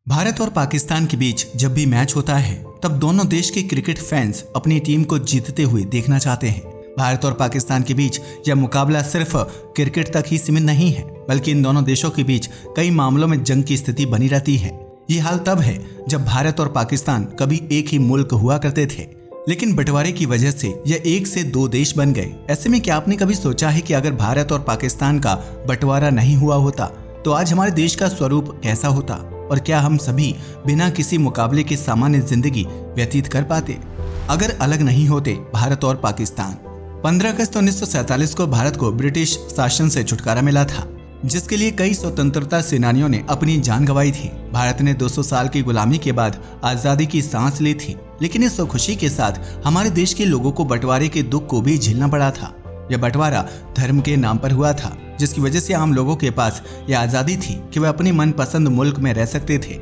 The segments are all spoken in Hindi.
भारत और पाकिस्तान के बीच जब भी मैच होता है तब दोनों देश के क्रिकेट फैंस अपनी टीम को जीतते हुए देखना चाहते हैं। भारत और पाकिस्तान के बीच यह मुकाबला सिर्फ क्रिकेट तक ही सीमित नहीं है, बल्कि इन दोनों देशों के बीच कई मामलों में जंग की स्थिति बनी रहती है। ये हाल तब है जब भारत और पाकिस्तान कभी एक ही मुल्क हुआ करते थे, लेकिन बंटवारे की वजह से यह एक से दो देश बन गए। ऐसे में क्या आपने कभी सोचा है कि अगर भारत और पाकिस्तान का बंटवारा नहीं हुआ होता तो आज हमारे देश का स्वरूप कैसा होता, और क्या हम सभी बिना किसी मुकाबले के सामान्य जिंदगी व्यतीत कर पाते अगर अलग नहीं होते भारत और पाकिस्तान। 15 अगस्त 1947 को भारत को ब्रिटिश शासन से छुटकारा मिला था, जिसके लिए कई स्वतंत्रता सेनानियों ने अपनी जान गंवाई थी। भारत ने 200 साल की गुलामी के बाद आजादी की सांस ली थी, लेकिन इस खुशी के साथ हमारे देश के लोगों को बंटवारे के दुख को भी झेलना पड़ा था। यह बंटवारा धर्म के नाम पर हुआ था, जिसकी वजह से आम लोगों के पास यह आजादी थी कि वे अपनी मनपसंद मुल्क में रह सकते थे।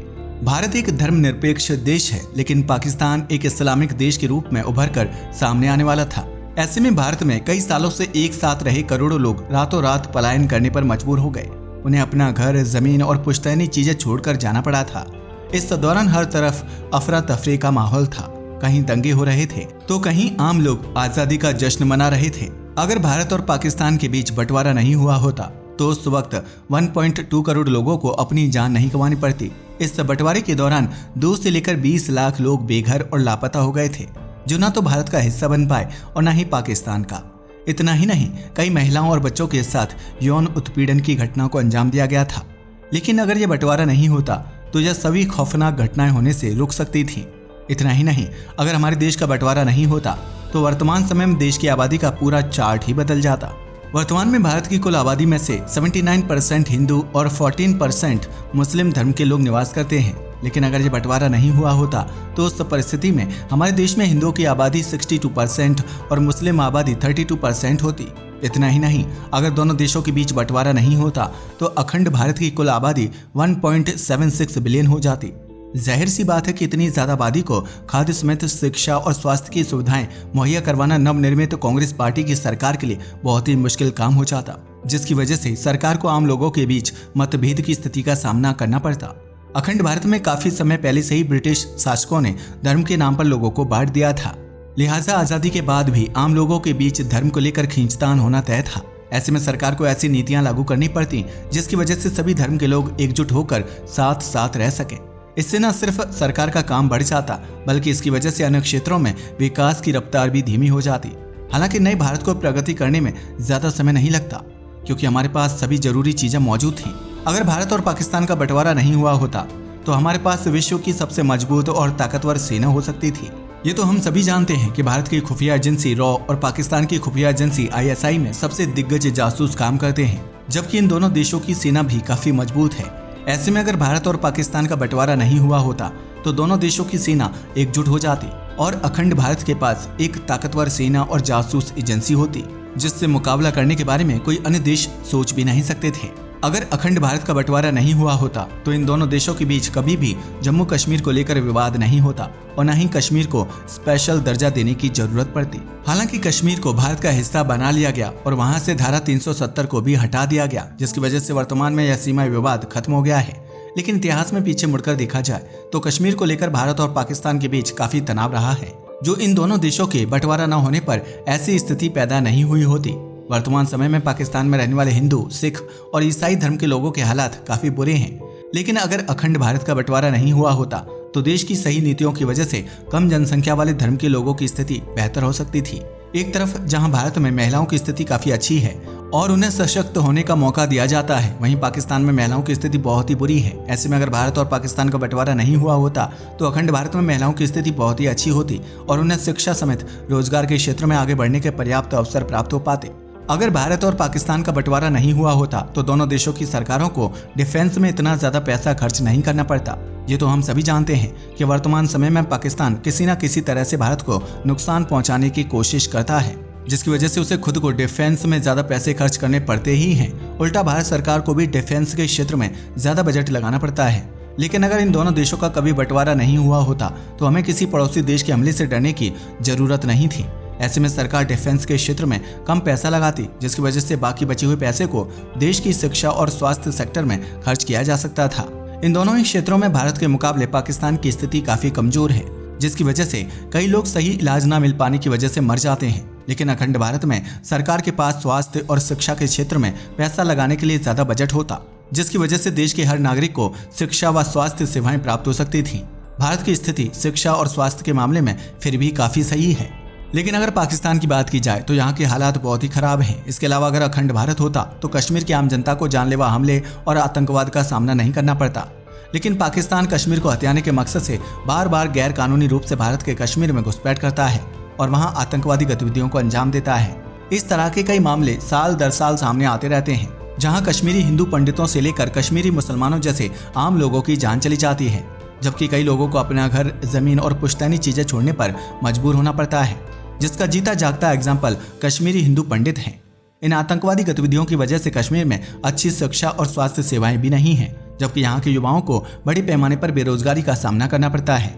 भारत एक धर्मनिरपेक्ष देश है, लेकिन पाकिस्तान एक इस्लामिक देश के रूप में उभर कर सामने आने वाला था। ऐसे में भारत में कई सालों से एक साथ रहे करोड़ों लोग रातों रात पलायन करने पर मजबूर हो गए। उन्हें अपना घर, जमीन और पुश्तैनी चीजें छोड़कर जाना पड़ा था। इस दौरान हर तरफ अफरा तफरी का माहौल था। कहीं दंगे हो रहे थे तो कहीं आम लोग आजादी का जश्न मना रहे थे। अगर भारत और पाकिस्तान के बीच बंटवारा नहीं हुआ होता तो उस वक्त 1.2 करोड़ लोगों को अपनी जान नहीं गंवानी पड़ती। इस बंटवारे के दौरान 2 से लेकर 20 लाख लोग बेघर और लापता हो गए थे, जो ना तो भारत का हिस्सा बन पाए और ना ही पाकिस्तान का। इतना ही नहीं, कई महिलाओं और बच्चों के साथ यौन उत्पीड़न की घटना को अंजाम दिया गया था। लेकिन अगर यह बंटवारा नहीं होता तो यह सभी खौफनाक घटनाएं होने से रुक सकती थी। इतना ही नहीं, अगर हमारे देश का बंटवारा नहीं होता तो वर्तमान समय में देश की आबादी का पूरा चार्ट ही बदल जाता। वर्तमान में भारत की कुल आबादी में से 79% हिंदू और 14% मुस्लिम धर्म के लोग निवास करते हैं। लेकिन अगर ये बंटवारा नहीं हुआ होता तो उस परिस्थिति में हमारे देश में हिंदुओं की आबादी 62% और मुस्लिम आबादी 32% होती। इतना ही नहीं, अगर दोनों देशों के बीच बंटवारा नहीं होता तो अखंड भारत की कुल आबादी 1.76 बिलियन हो जाती। जाहिर सी बात है कि इतनी ज्यादा आबादी को खाद्य समेत शिक्षा और स्वास्थ्य की सुविधाएं मुहैया करवाना नवनिर्मित कांग्रेस पार्टी की सरकार के लिए बहुत ही मुश्किल काम हो जाता, जिसकी वजह से सरकार को आम लोगों के बीच मतभेद की स्थिति का सामना करना पड़ता। अखंड भारत में काफी समय पहले से ही ब्रिटिश शासकों ने धर्म के नाम पर लोगों को बांट दिया था, लिहाजा आजादी के बाद भी आम लोगों के बीच धर्म को लेकर खींचतान होना तय था। ऐसे में सरकार को ऐसी नीतियां लागू करनी पड़ती जिसकी वजह से सभी धर्म के लोग एकजुट होकर साथ साथ रह सके। इससे न सिर्फ सरकार का काम बढ़ जाता, बल्कि इसकी वजह से अन्य क्षेत्रों में विकास की रफ्तार भी धीमी हो जाती। हालांकि नए भारत को प्रगति करने में ज्यादा समय नहीं लगता, क्योंकि हमारे पास सभी जरूरी चीजें मौजूद थी। अगर भारत और पाकिस्तान का बंटवारा नहीं हुआ होता तो हमारे पास विश्व की सबसे मजबूत और ताकतवर सेना हो सकती थी। ये तो हम सभी जानते हैं कि भारत की खुफिया एजेंसी रॉ और पाकिस्तान की खुफिया एजेंसी ISI में सबसे दिग्गज जासूस काम करते हैं, जबकि इन दोनों देशों की सेना भी काफी मजबूत है। ऐसे में अगर भारत और पाकिस्तान का बंटवारा नहीं हुआ होता तो दोनों देशों की सेना एकजुट हो जाती और अखंड भारत के पास एक ताकतवर सेना और जासूस एजेंसी होती, जिससे मुकाबला करने के बारे में कोई अन्य देश सोच भी नहीं सकते थे। अगर अखंड भारत का बंटवारा नहीं हुआ होता तो इन दोनों देशों के बीच कभी भी जम्मू कश्मीर को लेकर विवाद नहीं होता और न ही कश्मीर को स्पेशल दर्जा देने की जरूरत पड़ती। हालांकि कश्मीर को भारत का हिस्सा बना लिया गया और वहां से धारा 370 को भी हटा दिया गया, जिसकी वजह से वर्तमान में यह सीमा विवाद खत्म हो गया है। लेकिन इतिहास में पीछे मुड़कर देखा जाए तो कश्मीर को लेकर भारत और पाकिस्तान के बीच काफी तनाव रहा है, जो इन दोनों देशों के बंटवारा न होने पर ऐसी स्थिति पैदा नहीं हुई होती। वर्तमान समय में पाकिस्तान में रहने वाले हिंदू, सिख और ईसाई धर्म के लोगों के हालात काफी बुरे हैं। लेकिन अगर अखंड भारत का बंटवारा नहीं हुआ होता तो देश की सही नीतियों की वजह से कम जनसंख्या वाले धर्म के लोगों की स्थिति बेहतर हो सकती थी। एक तरफ जहां भारत में महिलाओं की स्थिति काफी अच्छी है और उन्हें सशक्त होने का मौका दिया जाता है, वहीं पाकिस्तान में महिलाओं की स्थिति बहुत ही बुरी है। ऐसे में अगर भारत और पाकिस्तान का बंटवारा नहीं हुआ होता तो अखंड भारत में महिलाओं की स्थिति बहुत ही अच्छी होती और उन्हें शिक्षा समेत रोजगार के क्षेत्र में आगे बढ़ने के पर्याप्त अवसर प्राप्त हो पाते। अगर भारत और पाकिस्तान का बंटवारा नहीं हुआ होता तो दोनों देशों की सरकारों को डिफेंस में इतना ज्यादा पैसा खर्च नहीं करना पड़ता। ये तो हम सभी जानते हैं कि वर्तमान समय में पाकिस्तान किसी न किसी तरह से भारत को नुकसान पहुंचाने की कोशिश करता है, जिसकी वजह से उसे खुद को डिफेंस में ज्यादा पैसे खर्च करने पड़ते ही हैं। उल्टा भारत सरकार को भी डिफेंस के क्षेत्र में ज्यादा बजट लगाना पड़ता है। लेकिन अगर इन दोनों देशों का कभी बंटवारा नहीं हुआ होता तो हमें किसी पड़ोसी देश के हमले से डरने की जरूरत नहीं थी। ऐसे में सरकार डिफेंस के क्षेत्र में कम पैसा लगाती, जिसकी वजह से बाकी बचे हुए पैसे को देश की शिक्षा और स्वास्थ्य सेक्टर में खर्च किया जा सकता था। इन दोनों ही क्षेत्रों में भारत के मुकाबले पाकिस्तान की स्थिति काफी कमजोर है, जिसकी वजह से कई लोग सही इलाज न मिल पाने की वजह से मर जाते हैं। लेकिन अखंड भारत में सरकार के पास स्वास्थ्य और शिक्षा के क्षेत्र में पैसा लगाने के लिए ज्यादा बजट होता, जिसकी वजह से देश के हर नागरिक को शिक्षा व स्वास्थ्य सेवाएं प्राप्त हो सकती थी। भारत की स्थिति शिक्षा और स्वास्थ्य के मामले में फिर भी काफी सही है। लेकिन अगर पाकिस्तान की बात की जाए तो यहाँ के हालात बहुत ही खराब हैं। इसके अलावा अगर अखंड भारत होता तो कश्मीर की आम जनता को जानलेवा हमले और आतंकवाद का सामना नहीं करना पड़ता। लेकिन पाकिस्तान कश्मीर को हथियाने के मकसद से बार बार गैर कानूनी रूप से भारत के कश्मीर में घुसपैठ करता है और वहाँ आतंकवादी गतिविधियों को अंजाम देता है। इस तरह के कई मामले साल दर साल सामने आते रहते हैं, जहाँ कश्मीरी हिंदू पंडितों से लेकर कश्मीरी मुसलमानों जैसे आम लोगों की जान चली जाती है, जबकि कई लोगों को अपना घर, जमीन और पुश्तैनी चीजें छोड़ने पर मजबूर होना पड़ता है, जिसका जीता जागता एग्जाम्पल कश्मीरी हिंदू पंडित हैं। इन आतंकवादी गतिविधियों की वजह से कश्मीर में अच्छी शिक्षा और स्वास्थ्य सेवाएं भी नहीं हैं, जबकि यहाँ के युवाओं को बड़े पैमाने पर बेरोजगारी का सामना करना पड़ता है।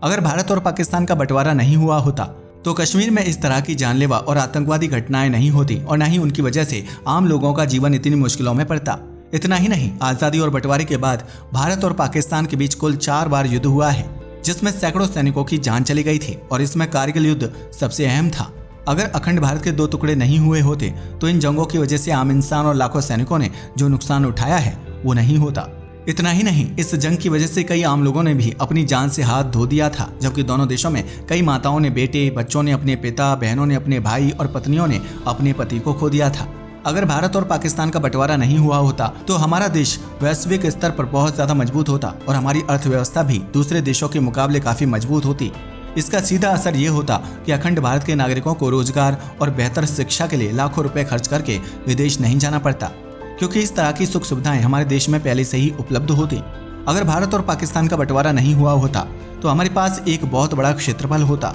अगर भारत और पाकिस्तान का बंटवारा नहीं हुआ होता तो कश्मीर में इस तरह की जानलेवा और आतंकवादी घटनाएं नहीं होती और न ही उनकी वजह से आम लोगों का जीवन इतनी मुश्किलों में पड़ता। इतना ही नहीं, आजादी और बंटवारे के बाद भारत और पाकिस्तान के बीच कुल 4 बार युद्ध हुआ है, जिसमें सैकड़ों सैनिकों की जान चली गई थी और इसमें कारगिल युद्ध सबसे अहम था। अगर अखंड भारत के 2 टुकड़े नहीं हुए होते तो इन जंगों की वजह से आम इंसान और लाखों सैनिकों ने जो नुकसान उठाया है वो नहीं होता। इतना ही नहीं, इस जंग की वजह से कई आम लोगों ने भी अपनी जान से हाथ धो दिया था, जबकि दोनों देशों में कई माताओं ने बेटे, बच्चों ने अपने पिता, बहनों ने अपने भाई और पत्नियों ने अपने पति को खो दिया था। अगर भारत और पाकिस्तान का बंटवारा नहीं हुआ होता तो हमारा देश वैश्विक स्तर पर बहुत ज्यादा मजबूत होता और हमारी अर्थव्यवस्था भी दूसरे देशों के मुकाबले काफी मजबूत होती। इसका सीधा असर ये होता कि अखंड भारत के नागरिकों को रोजगार और बेहतर शिक्षा के लिए लाखों रुपए खर्च करके विदेश नहीं जाना पड़ता, क्योंकि इस तरह की सुख सुविधाएं हमारे देश में पहले से ही उपलब्ध होती। अगर भारत और पाकिस्तान का बंटवारा नहीं हुआ होता तो हमारे पास एक बहुत बड़ा क्षेत्रफल होता,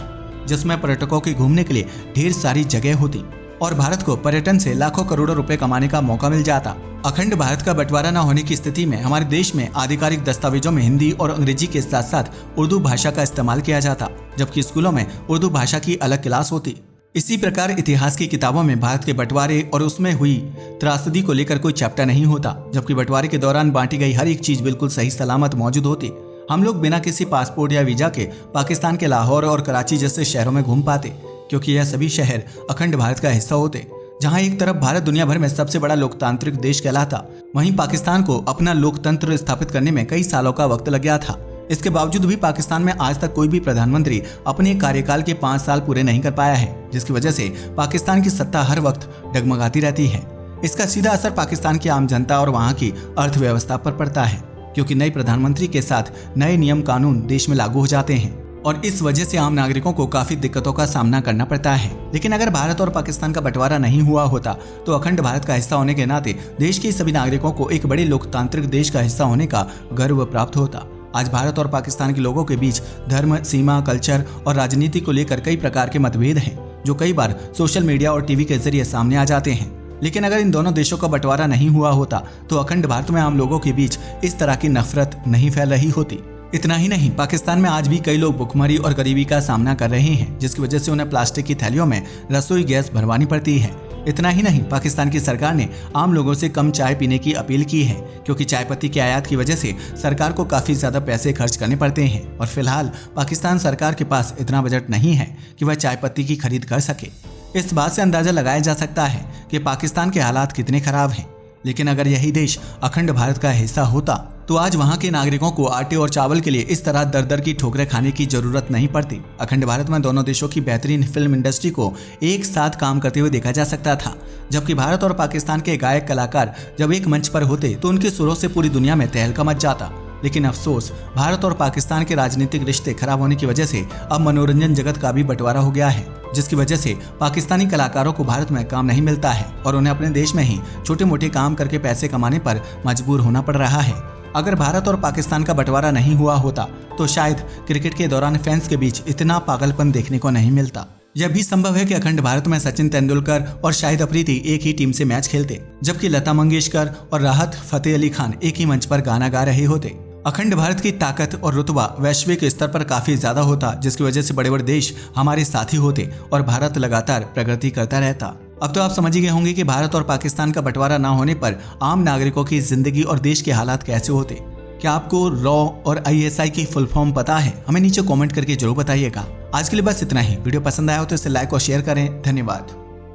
जिसमें पर्यटकों के घूमने के लिए ढेर सारी जगह होती और भारत को पर्यटन से लाखों करोड़ों रुपए कमाने का मौका मिल जाता। अखंड भारत का बंटवारा न होने की स्थिति में हमारे देश में आधिकारिक दस्तावेजों में हिंदी और अंग्रेजी के साथ साथ उर्दू भाषा का इस्तेमाल किया जाता, जबकि स्कूलों में उर्दू भाषा की अलग क्लास होती। इसी प्रकार इतिहास की किताबों में भारत के बंटवारे और उसमें हुई त्रासदी को लेकर कोई चैप्टर नहीं होता, जबकि बंटवारे के दौरान बांटी गई हर एक चीज बिल्कुल सही सलामत मौजूद होती। हम लोग बिना किसी पासपोर्ट या वीजा के पाकिस्तान के लाहौर और कराची जैसे शहरों में घूम पाते, क्योंकि यह सभी शहर अखंड भारत का हिस्सा होते। जहां एक तरफ भारत दुनिया भर में सबसे बड़ा लोकतांत्रिक देश कहलाता, वहीं पाकिस्तान को अपना लोकतंत्र स्थापित करने में कई सालों का वक्त लग गया था। इसके बावजूद भी पाकिस्तान में आज तक कोई भी प्रधानमंत्री अपने कार्यकाल के 5 साल पूरे नहीं कर पाया है, जिसकी वजह से पाकिस्तान की सत्ता हर वक्त डगमगाती रहती है। इसका सीधा असर पाकिस्तान की आम जनता और वहाँ की अर्थव्यवस्था पर पड़ता है, क्योंकि नए प्रधानमंत्री के साथ नए नियम कानून देश में लागू हो जाते हैं और इस वजह से आम नागरिकों को काफी दिक्कतों का सामना करना पड़ता है। लेकिन अगर भारत और पाकिस्तान का बंटवारा नहीं हुआ होता तो अखंड भारत का हिस्सा होने के नाते देश के सभी नागरिकों को एक बड़े लोकतांत्रिक देश का हिस्सा होने का गर्व प्राप्त होता। आज भारत और पाकिस्तान के लोगों के बीच धर्म, सीमा, कल्चर और राजनीति को लेकर कई प्रकार के मतभेद हैं, जो कई बार सोशल मीडिया और टीवी के जरिए सामने आ जाते हैं। लेकिन अगर इन दोनों देशों का बंटवारा नहीं हुआ होता तो अखंड भारत में आम लोगों के बीच इस तरह की नफरत नहीं फैल रही होती। इतना ही नहीं, पाकिस्तान में आज भी कई लोग भुखमरी और गरीबी का सामना कर रहे हैं, जिसकी वजह से उन्हें प्लास्टिक की थैलियों में रसोई गैस भरवानी पड़ती है। इतना ही नहीं, पाकिस्तान की सरकार ने आम लोगों से कम चाय पीने की अपील की है, क्योंकि चाय पत्ती के आयात की वजह से सरकार को काफी ज्यादा पैसे खर्च करने पड़ते हैं और फिलहाल पाकिस्तान सरकार के पास इतना बजट नहीं है कि वह चाय पत्ती की खरीद कर सके। इस बात से अंदाजा लगाया जा सकता है कि पाकिस्तान के हालात कितने खराब हैं। लेकिन अगर यही देश अखंड भारत का हिस्सा होता तो आज वहां के नागरिकों को आटे और चावल के लिए इस तरह दर दर की ठोकरें खाने की जरूरत नहीं पड़ती। अखंड भारत में दोनों देशों की बेहतरीन फिल्म इंडस्ट्री को एक साथ काम करते हुए देखा जा सकता था, जबकि भारत और पाकिस्तान के गायक कलाकार जब एक मंच पर होते तो उनके सुरों से पूरी दुनिया में तहलका मच जाता। लेकिन अफसोस, भारत और पाकिस्तान के राजनीतिक रिश्ते खराब होने की वजह से अब मनोरंजन जगत का भी बंटवारा हो गया है, जिसकी वजह से पाकिस्तानी कलाकारों को भारत में काम नहीं मिलता है और उन्हें अपने देश में ही छोटे मोटे काम करके पैसे कमाने पर मजबूर होना पड़ रहा है। अगर भारत और पाकिस्तान का बंटवारा नहीं हुआ होता तो शायद क्रिकेट के दौरान फैंस के बीच इतना पागलपन देखने को नहीं मिलता। यह भी संभव है कि अखंड भारत में सचिन तेंदुलकर और शाहिद अफरीदी एक ही टीम से मैच खेलते, जबकि लता मंगेशकर और राहत फतेह अली खान एक ही मंच पर गाना गा रहे होते। अखंड भारत की ताकत और रुतबा वैश्विक स्तर पर काफी ज्यादा होता, जिसकी वजह से बड़े बड़े देश हमारे साथी होते और भारत लगातार प्रगति करता रहता। अब तो आप समझ ही गए होंगे कि भारत और पाकिस्तान का बंटवारा न होने पर आम नागरिकों की जिंदगी और देश के हालात कैसे होते। क्या आपको रॉ और ISI की फुल फॉर्म पता है? हमें नीचे कमेंट करके जरूर बताइएगा। आज के लिए बस इतना ही। वीडियो पसंद आया हो तो इसे लाइक और शेयर करें। धन्यवाद।